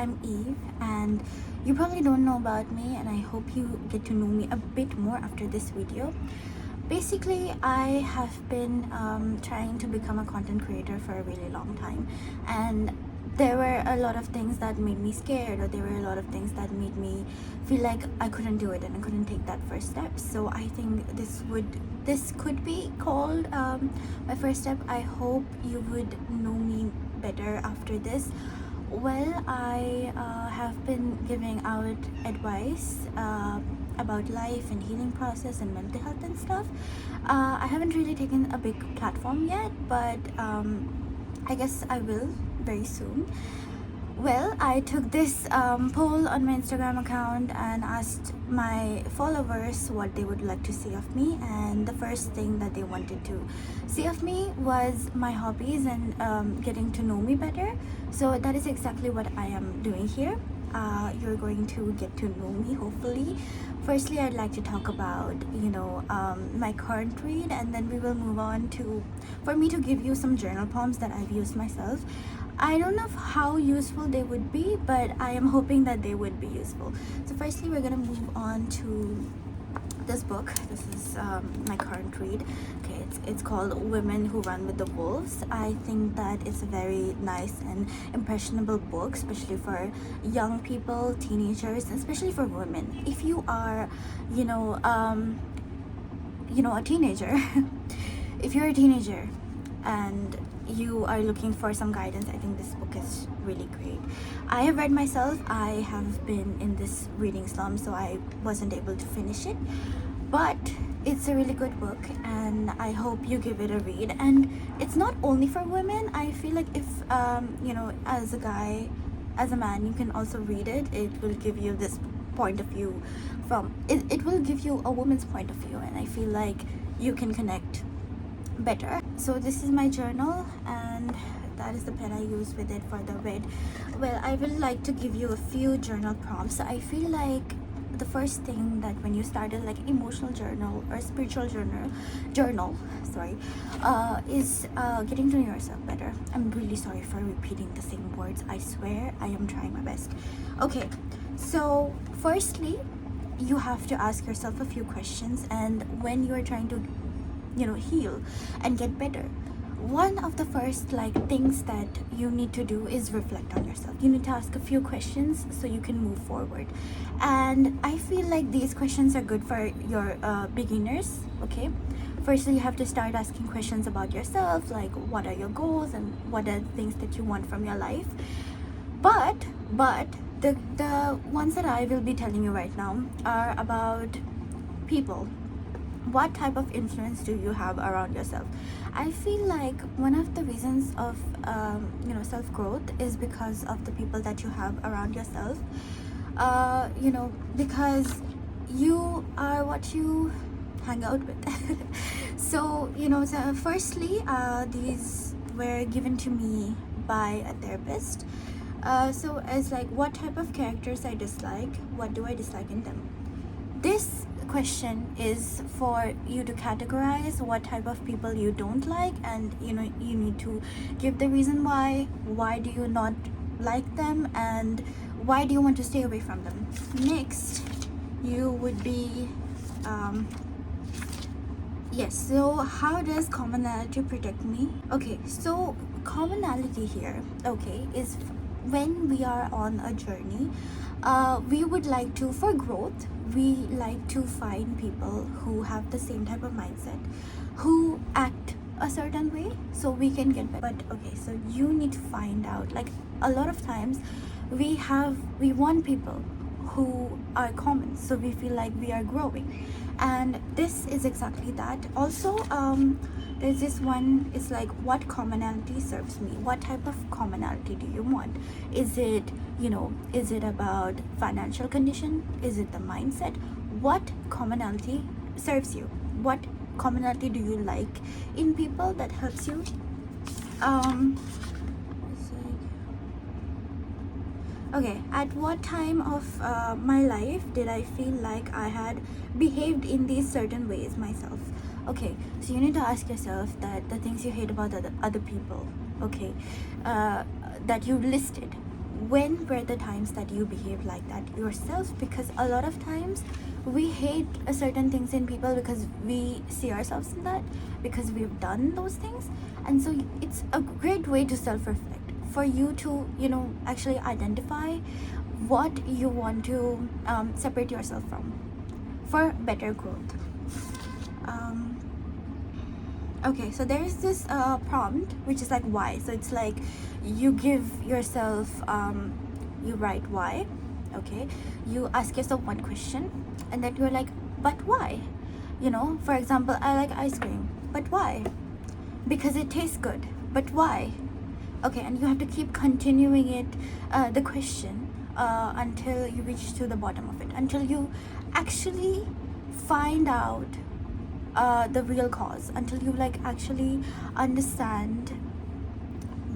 I'm Eve, and you probably don't know about me, and I hope you get to know me a bit more after this video. Basically, I have been trying to become a content creator for a really long time, and there were a lot of things that made me scared, or there were a lot of things that made me feel like I couldn't do it and I couldn't take that first step. So I think this could be called my first step. I hope you would know me better after this. Well, I have been giving out advice about life and healing process and mental health and stuff. I haven't really taken a big platform yet, but I guess I will very soon. Well, I took this poll on my Instagram account and asked my followers what they would like to see of me, and the first thing that they wanted to see of me was my hobbies and getting to know me better. So that is exactly what I am doing here. You're going to get to know me, hopefully. Firstly, I'd like to talk about my current read, and then we will move on for me to give you some journal prompts that I've used myself. I don't know how useful they would be, but I am hoping that they would be useful. So firstly, we're gonna move on to this book. This is my current read. Okay, it's called Women Who Run with the Wolves. I think that it's a very nice and impressionable book, especially for young people, teenagers, and especially for women. If you are, a teenager, if you're a teenager and you are looking for some guidance, I think this book is really great. I have read myself. I have been in this reading slump, so I wasn't able to finish it, but it's a really good book and I hope you give it a read. And it's not only for women. I feel like if as a guy, as a man, you can also read it. It will give you this point of view it will give you a woman's point of view, and I feel like you can connect better. So this is my journal, and that is the pen I use with it for the read. Well, I would like to give you a few journal prompts. I feel like the first thing that when you started like emotional journal or spiritual journal is getting to know yourself better. I'm really sorry for repeating the same words. I swear I am trying my best. Okay, so firstly, you have to ask yourself a few questions, and when you are trying to heal and get better, one of the first things that you need to do is reflect on yourself. You need to ask a few questions so you can move forward, and I feel like these questions are good for your beginners. Okay, firstly, you have to start asking questions about yourself, like what are your goals and what are the things that you want from your life. But the ones that I will be telling you right now are about people. What type of influence do you have around yourself? I feel like one of the reasons of self-growth is because of the people that you have around yourself. Because you are what you hang out with. So firstly, these were given to me by a therapist. So as what type of characters I dislike, what do I dislike in them? This question is for you to categorize what type of people you don't like, and you need to give the reason why do you not like them, and why do you want to stay away from them. Next, you would be yes, so how does commonality protect me? Okay, so commonality here, okay, is when we are on a journey, we would like to, for growth, we like to find people who have the same type of mindset, who act a certain way, so we can get better. But okay, so you need to find out, a lot of times we want people who are common, so we feel like we are growing, and this is exactly that. Also, there's this one, it's what commonality serves me? What type of commonality do you want? Is it about financial condition? Is it the mindset? What commonality serves you? What commonality do you like in people that helps you? Okay, at what time of my life did I feel like I had behaved in these certain ways myself? Okay, so you need to ask yourself that the things you hate about other people, okay, that you listed, when were the times that you behave like that yourself? Because a lot of times we hate certain things in people because we see ourselves in that, because we've done those things. And so it's a great way to self-reflect, for you to, you know, actually identify what you want to separate yourself from for better growth. Okay, so there is this prompt which is like why. So it's like you give yourself, you write why. Okay, you ask yourself one question, and then you're like, but why? You know, for example, I like ice cream, but why? Because it tastes good, but why? Okay, and you have to keep continuing it, the question, until you reach to the bottom of it, until you actually find out the real cause, until you like actually understand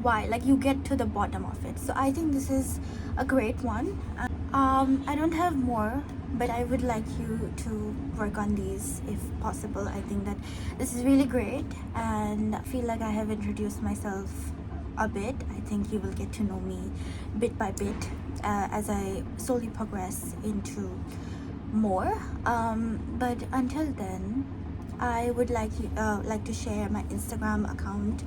why, like you get to the bottom of it. So I think this is a great one. I don't have more, but I would like you to work on these if possible. I think that this is really great, and I feel like I have introduced myself a bit. I think you will get to know me bit by bit as I slowly progress into more. But until then, I would like to share my Instagram account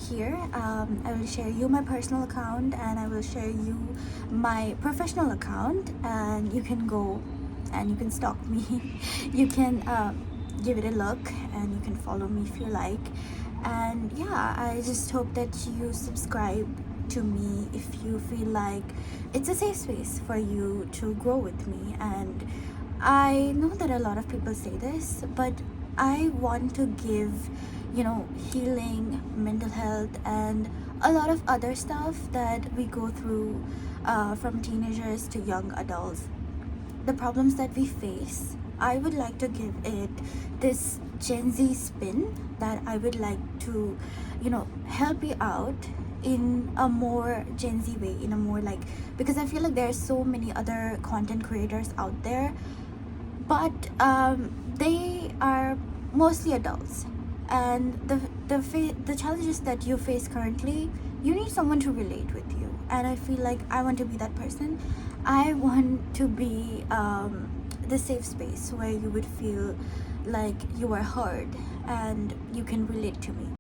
here. I will share you my personal account, and I will share you my professional account, and you can go and you can stalk me. You can give it a look, and you can follow me if you like. And yeah, I just hope that you subscribe to me if you feel like it's a safe space for you to grow with me. And I know that a lot of people say this, but I want to give, you know, healing, mental health, and a lot of other stuff that we go through, from teenagers to young adults. The problems that we face, I would like to give it this Gen Z spin, that I would like to, you know, help you out in a more Gen Z way, in a more like, because I feel like there are so many other content creators out there, but they are mostly adults, and the challenges that you face currently, you need someone to relate with you. And I feel like I want to be that person. I want to be the safe space where you would feel like you are heard and you can relate to me.